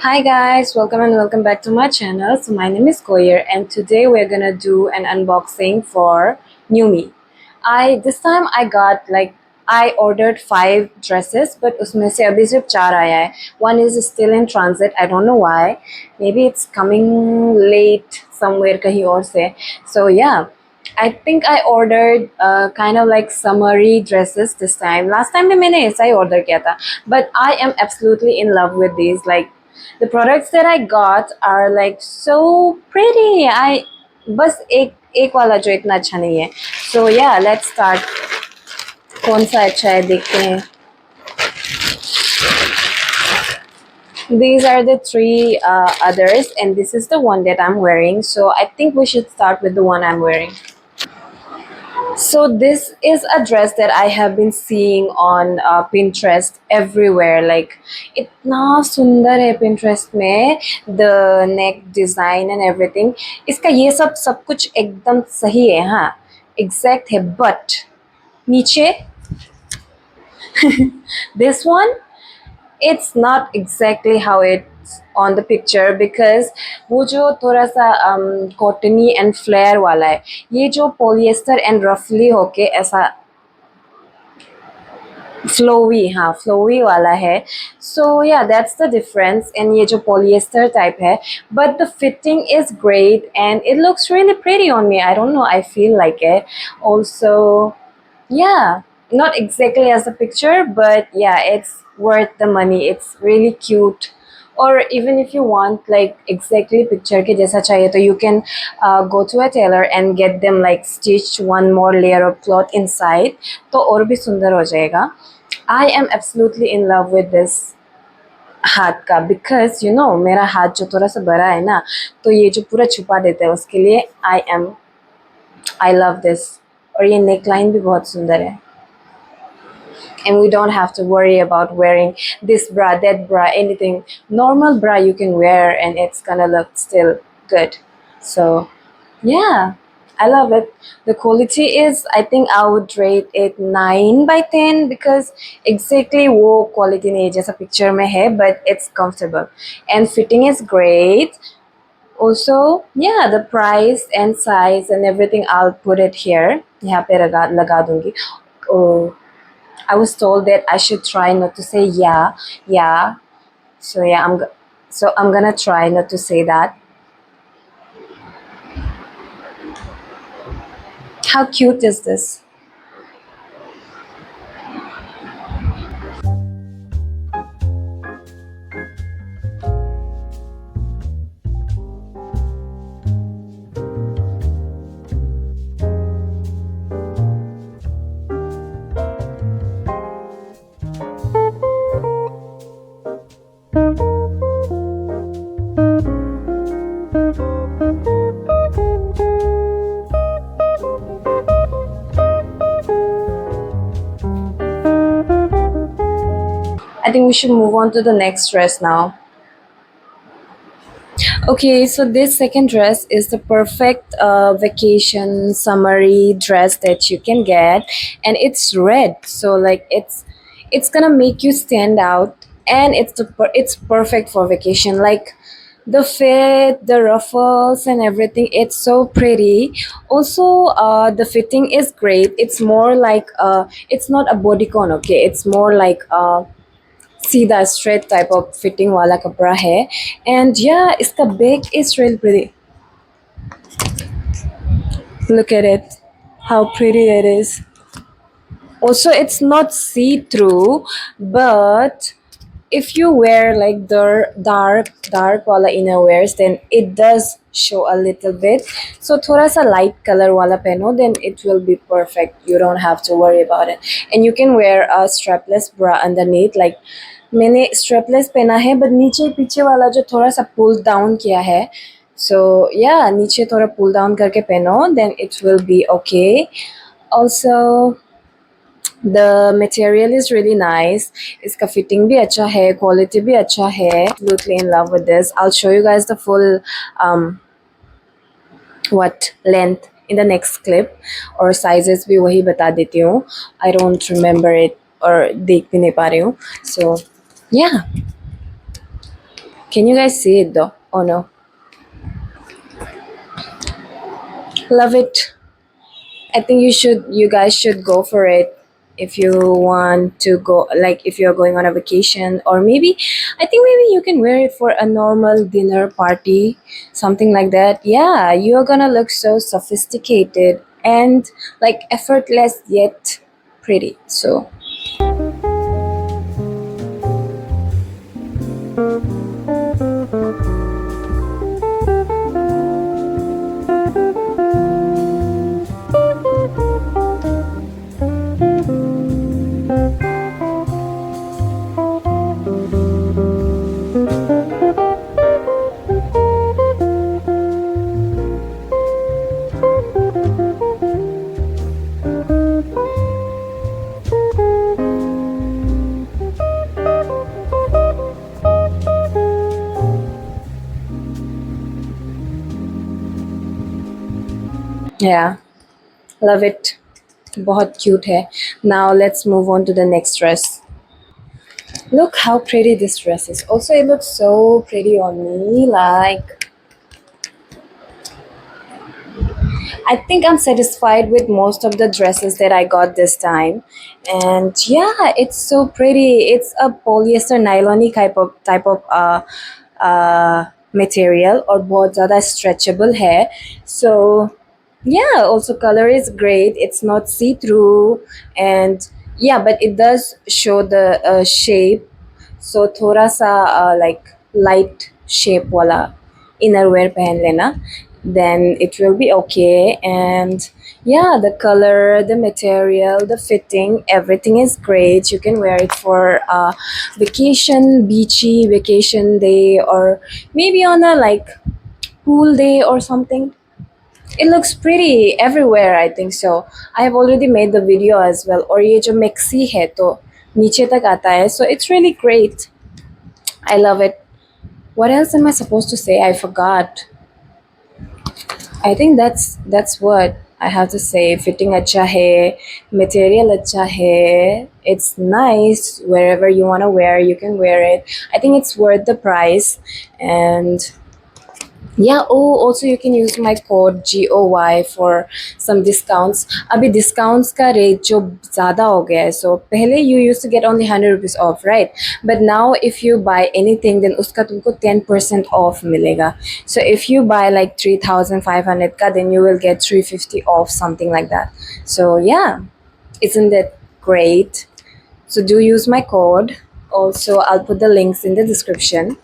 Hi guys, welcome and welcome back to my channel. So my name is Koyer and today we're gonna do an unboxing for New Me. I ordered 5 dresses but उसमें से अभी सिर्फ 4 आया है. One is still in transit. I don't know why. Maybe it's coming late somewhere कहीं और से. So yeah. I think I ordered kind of like summery dresses this time. Last time भी मैंने ऐसा ही order किया था. But I am absolutely in love with these. Like the products that I got are like so pretty. बस एक वाला जो इतना अच्छा नहीं है. So yeah, let's start. कौन सा अच्छा है देखते हैं. These are the 3 others and this is the one that I'm wearing. So I think we should start with the one I'm wearing. So this is a dress that I have been seeing on Pinterest everywhere. Like इतना सुंदर है Pinterest में, the neck design and everything. इसका ये सब कुछ एकदम सही है, हाँ, exact है. But नीचे this one, it's not exactly how it's on the picture because वो जो थोड़ा सा कॉटनी एंड फ्लेयर वाला है, ये जो पॉलिएस्टर एंड रफली होके ऐसा फ्लोवी, हाँ फ्लोवी वाला है. सो या दैट्स द डिफरेंस. एंड ये जो पॉलिएस्टर टाइप है, but the fitting is great and it looks really pretty on me. I don't know, I feel like it also. Yeah, not exactly as the picture, but yeah, it's worth the money. It's really cute. Or even if you want like exactly picture के जैसा चाहिए तो you can go to a tailor and get them like stitched one more layer of cloth inside, तो और भी सुंदर हो जाएगा. I am absolutely in love with this हाथ का because you know मेरा हाथ जो थोड़ा सा बड़ा है ना, तो ये जो पूरा छुपा देते हैं उसके लिए I love this. और ये नेकलाइन भी बहुत सुंदर है. And we don't have to worry about wearing this bra, that bra, anything. Normal bra you can wear and it's gonna look still good. So yeah, I love it. The quality is, I think I would rate it 9/10 because exactly वो quality नहीं है जैसा picture में है, but it's comfortable and fitting is great. Also, yeah, the price and size and everything I'll put it here. यहाँ पे लगा दूँगी. Oh, I was told that I should try not to say yeah. So yeah, I'm gonna try not to say that. How cute is this? I think we should move on to the next dress now. Okay, so this second dress is the perfect vacation summery dress that you can get, and it's red, so like it's gonna make you stand out, and it's perfect for vacation. Like the fit, the ruffles, and everything, it's so pretty. Also, the fitting is great. It's more like it's not a bodycon, okay? It's more like सीधा straight type of fitting वाला कपड़ा है. And yeah, इसका back is really pretty. Look at it, how pretty it is. Also, it's not see-through, but if you wear like the dark wala innerwears, then it does show a little bit. So थोड़ा सा light color वाला पहनो, then it will be perfect. You don't have to worry about it. And you can wear a strapless bra underneath. Like मैंने strapless पहना है, but नीचे पीछे वाला जो थोड़ा सा pull down किया है. So yeah, नीचे थोड़ा pull down करके पहनो, then it will be okay. Also, the material is really nice. इसका fitting भी अच्छा है, quality भी अच्छा है. Absolutely in love with this. I'll show you guys the full length in the next clip, और sizes भी वही बता देती हूँ. I don't remember it और देख भी नहीं पा रही हूँ. So yeah. Can you guys see it though? Oh no. Love it. I think you guys should go for it if you want to go, like if you're going on a vacation, or maybe I think maybe you can wear it for a normal dinner party, something like that. Yeah, you're gonna look so sophisticated and like effortless yet pretty. So, yeah, love it. बहुत cute है. Now let's move on to the next dress. Look how pretty this dress is. Also, it looks so pretty on me. Like, I think I'm satisfied with most of the dresses that I got this time. And yeah, it's so pretty. It's a polyester nylon material और बहुत ज़्यादा stretchable है. So yeah, also color is great. It's not see-through, and yeah, but it does show the shape. So थोड़ा सा like light shape वाला innerwear पहन लेना, then it will be okay. And yeah, the color, the material, the fitting, everything is great. You can wear it for a vacation, beachy vacation day, or maybe on a like pool day or something. It looks pretty everywhere, I think so. I have already made the video as well. और ये जो maxi है तो नीचे तक आता है, so it's really great. I love it. What else am I supposed to say? I forgot. I think that's what I have to say. Fitting अच्छा है, material अच्छा है. It's nice. Wherever you want to wear, you can wear it. I think it's worth the price. And yeah, oh, also you can use my code GOY for some discounts. अभी discounts का rate जो ज़्यादा हो गया है. So पहले you used to get only 100 rupees off, right? But now if you buy anything, then उसका तुमको 10% off मिलेगा. So if you buy like 3,500 का, then you will get 350 off, something like that. So yeah, isn't that great? So do use my code. Also, I'll put the links in the description.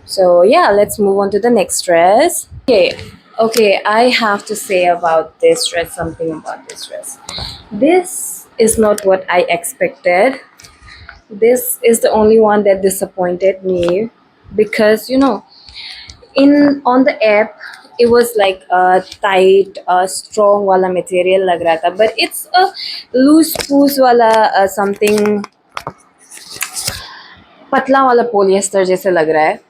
So yeah, let's move on to the next dress. Okay, I have to say about this dress, something about this dress. This is not what I expected. This is the only one that disappointed me, because in on the app it was like a tight, strong wala material lag raha tha, but it's a loose poos wala something patla wala polyester जैसे लग रहा है.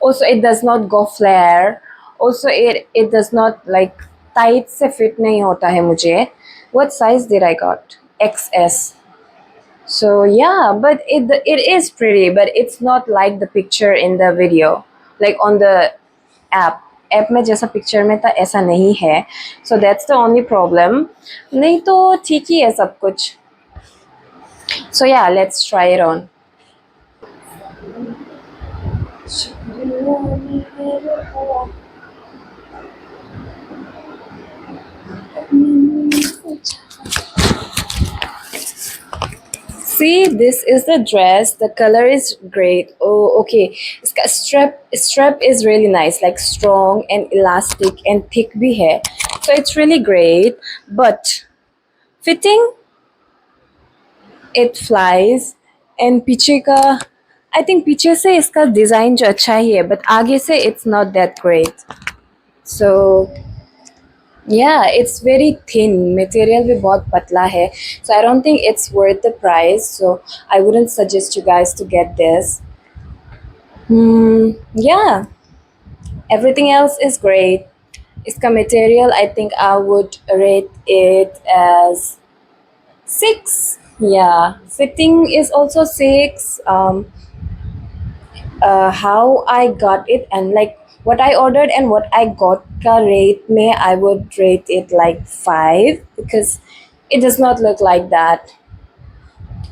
Also, it does not go flare. Also, it does not like tight से fit नहीं होता है मुझे. What size did I got? XS. So yeah, but it is pretty, but it's not like the picture in the video, like on the app. App में जैसा picture में था ऐसा नहीं है. So that's the only problem. नहीं तो ठीक ही है सब कुछ. So yeah, let's try it on. See, this is the dress. The color is great. Oh, okay. इसका strap is really nice, like strong and elastic and thick भी है. So it's really great. But fitting, it flies. And पीछे का, I think पीछे से इसका design जो अच्छा ही है, but आगे से it's not that great. So yeah, it's very thin. Material भी बहुत पतला है. So I don't think it's worth the price. So I wouldn't suggest you guys to get this. Yeah, everything else is great. इसका material, I think I would rate it as 6. Yeah, fitting is also 6. How I got it and like what I ordered and what I got ka rate mein, I would rate it like 5 because it does not look like that.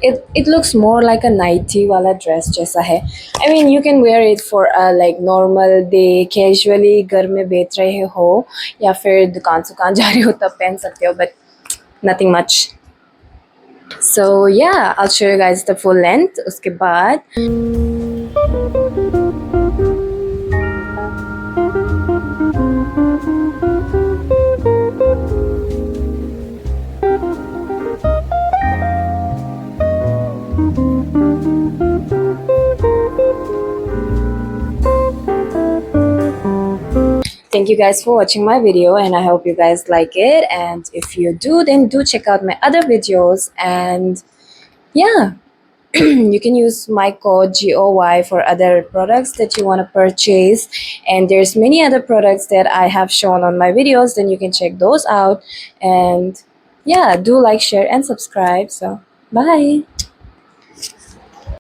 It looks more like a nighty wala dress जैसा है. I mean you can wear it for a like normal day, casually घर में बैठ रहे हो या फिर दुकान सुकान जा रहे हो तब पहन सकते हो, but nothing much. So yeah, I'll show you guys the full length उसके बाद. Thank you guys for watching my video and I hope you guys like it, and if you do then do check out my other videos, and yeah, you can use my code GOY for other products that you want to purchase, and there's many other products that I have shown on my videos, then you can check those out, and yeah, do like, share and subscribe. So bye.